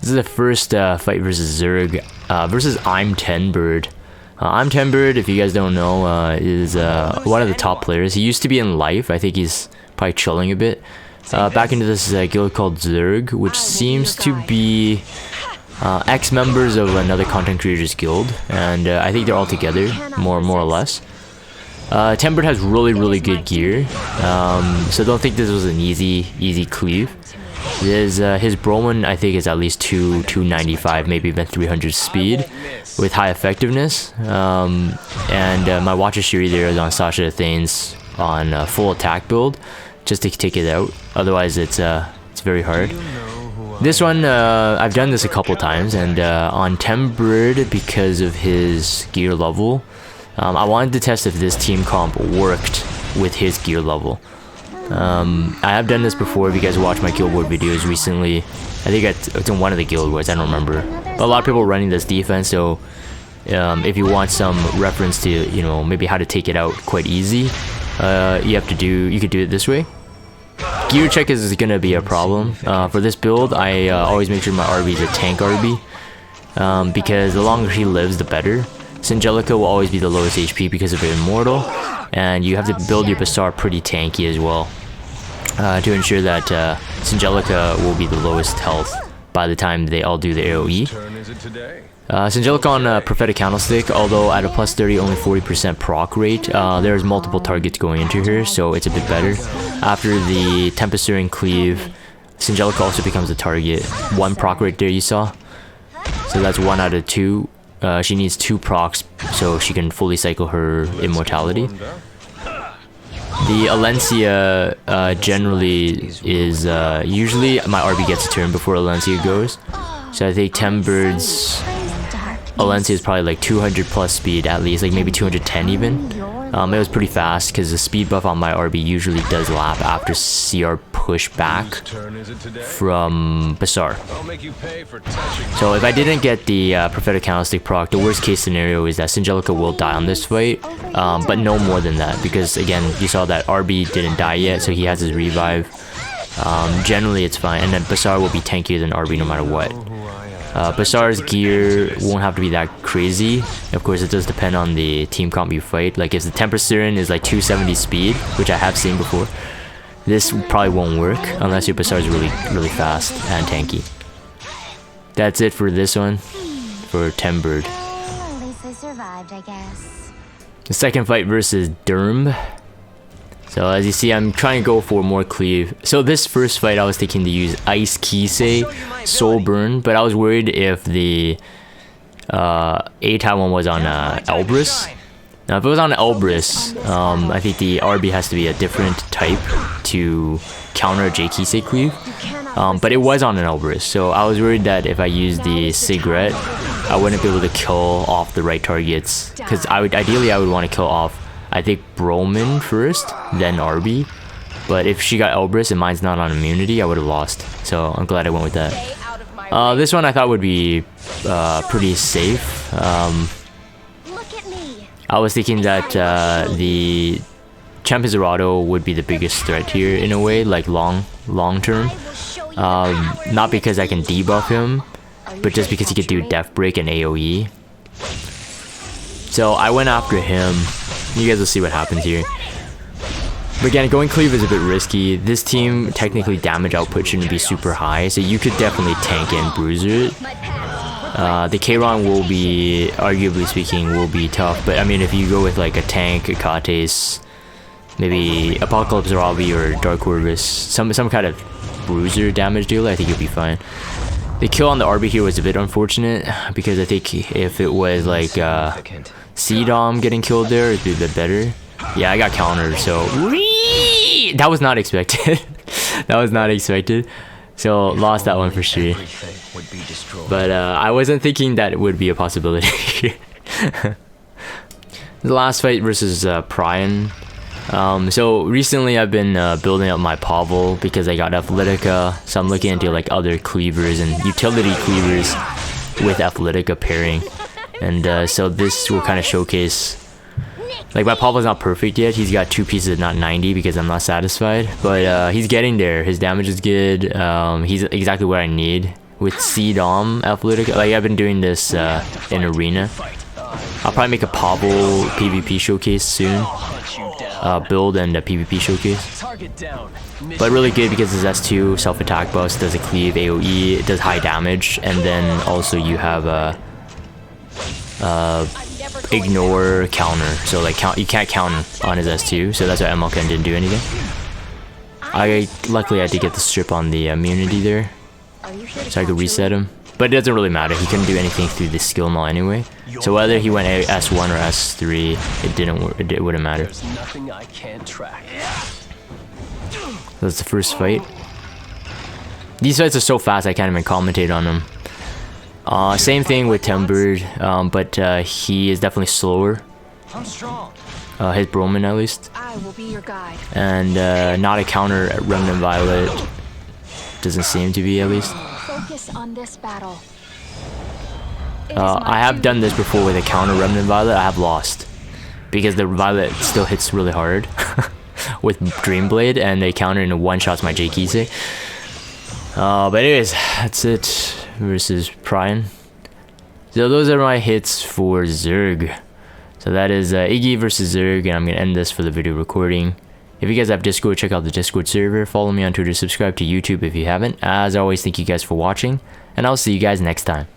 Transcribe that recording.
This is the first fight versus Zerg versus I'm 10 Bird. I'm 10 Bird, if you guys don't know, is one of the top players. He used to be in Life. I think he's probably chilling a bit. Back into this guild called Zerg, which seems to be ex-members of another content creators guild, and I think they're all together, more or less. 10 Bird has really good gear, so don't think this was an easy cleave. His Broman, I think, is at least 295, maybe even 300 speed with high effectiveness. And my Watcher Shiri there is on Sasha Thane's on full attack build, just to take it out. Otherwise, it's very hard. This one, I've done this a couple times, and on 10 Bird, because of his gear level, I wanted to test if this team comp worked with his gear level. I have done this before. If you guys watch my guild wars videos recently, I think it's in one of the guild wars, I don't remember. But a lot of people are running this defense, so if you want some reference to, you know, maybe how to take it out quite easy, you could do it this way. Gear check is gonna be a problem. For this build, I always make sure my RB is a tank RB, because the longer he lives, the better. Singelica will always be the lowest HP because of her Immortal, and you have to build your Basar pretty tanky as well, to ensure that Singelica will be the lowest health by the time they all do the AoE. Singelica on Prophetic Candlestick, although at a plus 30 only 40% proc rate, there's multiple targets going into her, so it's a bit better. After the Tempest Searing Cleave, Singelica also becomes a target. 1 proc rate there you saw, so that's 1 out of 2. She needs 2 procs so she can fully cycle her immortality. The Alencia generally is usually my RB gets a turn before Alencia goes. So I think 10 Bird's Alencia is probably like 200 plus speed at least, like maybe 210 even. It was pretty fast because the speed buff on my RB usually does lap after CR push back from Basar. So if I didn't get the Prophetic Candlestick proc, the worst case scenario is that Singelica will die on this fight, but no more than that, because again, you saw that RB didn't die yet, so he has his revive. Generally it's fine, and then Basar will be tankier than RB no matter what. Basar's gear won't have to be that crazy. Of course, it does depend on the team comp you fight. Like if the Tempest Siren is like 270 speed, which I have seen before, this probably won't work unless your Basar is really fast and tanky. That's it for this one, for 10 Bird. At least I survived, I guess. The second fight versus Derm. So as you see, I'm trying to go for more cleave. So this first fight, I was thinking to use Ice Kisei, Soul Burn, but I was worried if the A-type one was on Elbrus. Now if it was on Elbrus, I think the RB has to be a different type to counter J Kisei cleave. But it was on an Elbrus, so I was worried that if I used the Cigarette, I wouldn't be able to kill off the right targets. Because ideally I would want to kill off, I think, Broman first, then RB. But if she got Elbrus and mine's not on immunity, I would have lost. So I'm glad I went with that. This one I thought would be pretty safe. I was thinking that the Champizerato would be the biggest threat here in a way, like long term. Not because I can debuff him, but just because he could do Death Break and AoE. So I went after him. You guys will see what happens here. But again, going cleave is a bit risky. This team, technically damage output shouldn't be super high, so you could definitely tank and bruiser it. The Kayron will be, arguably speaking, will be tough, but I mean if you go with like a tank, a Kates, maybe Apocalypse Robbie or Dark Corvus, some kind of bruiser damage dealer, I think you'll be fine. The kill on the RB here was a bit unfortunate, because I think if it was like C-Dom getting killed there, it'd be a bit better. Yeah, I got countered, so that was not expected. That was not expected. So lost that one for sure. But I wasn't thinking that it would be a possibility. The last fight versus Prion. So recently I've been building up my Pavel because I got Athletica, so I'm looking into like other cleavers and utility cleavers with Athletica pairing. And so this will kind of showcase, like, my Pavel's not perfect yet. He's got 2 pieces, not 90, because I'm not satisfied. But he's getting there. His damage is good. He's exactly what I need. with C-Dom athletic. Like I've been doing this in arena. I'll probably make a Pavel PvP showcase soon. Build and a PvP showcase. But really good because it's S2 self-attack buffs, does a cleave AoE, it does high damage, and then also you have a ignore counter. So like you can't counter on his S2, so that's why MLK didn't do anything. Luckily I did get the strip on the immunity there, so I could reset him. But it doesn't really matter, he couldn't do anything through the skill null anyway. So whether he went S1 or S3, it wouldn't matter. That's the first fight. These fights are so fast I can't even commentate on them. Same thing with Timbered, but he is definitely slower. His Broman at least. I will be your guide. And not a counter at Remnant Violet. Doesn't seem to be at least. Focus on this battle. I have done this before with a counter Remnant Violet. I have lost because the Violet still hits really hard with Dreamblade, and they counter in one shots my yggy. But anyways, that's it versus Pryan. So those are my hits for Zerg. So that is yggy versus Zerg, and I'm gonna end this for the video recording. If you guys have Discord, check out the Discord server. Follow me on Twitter. Subscribe to YouTube if you haven't. As always, thank you guys for watching, and I'll see you guys next time.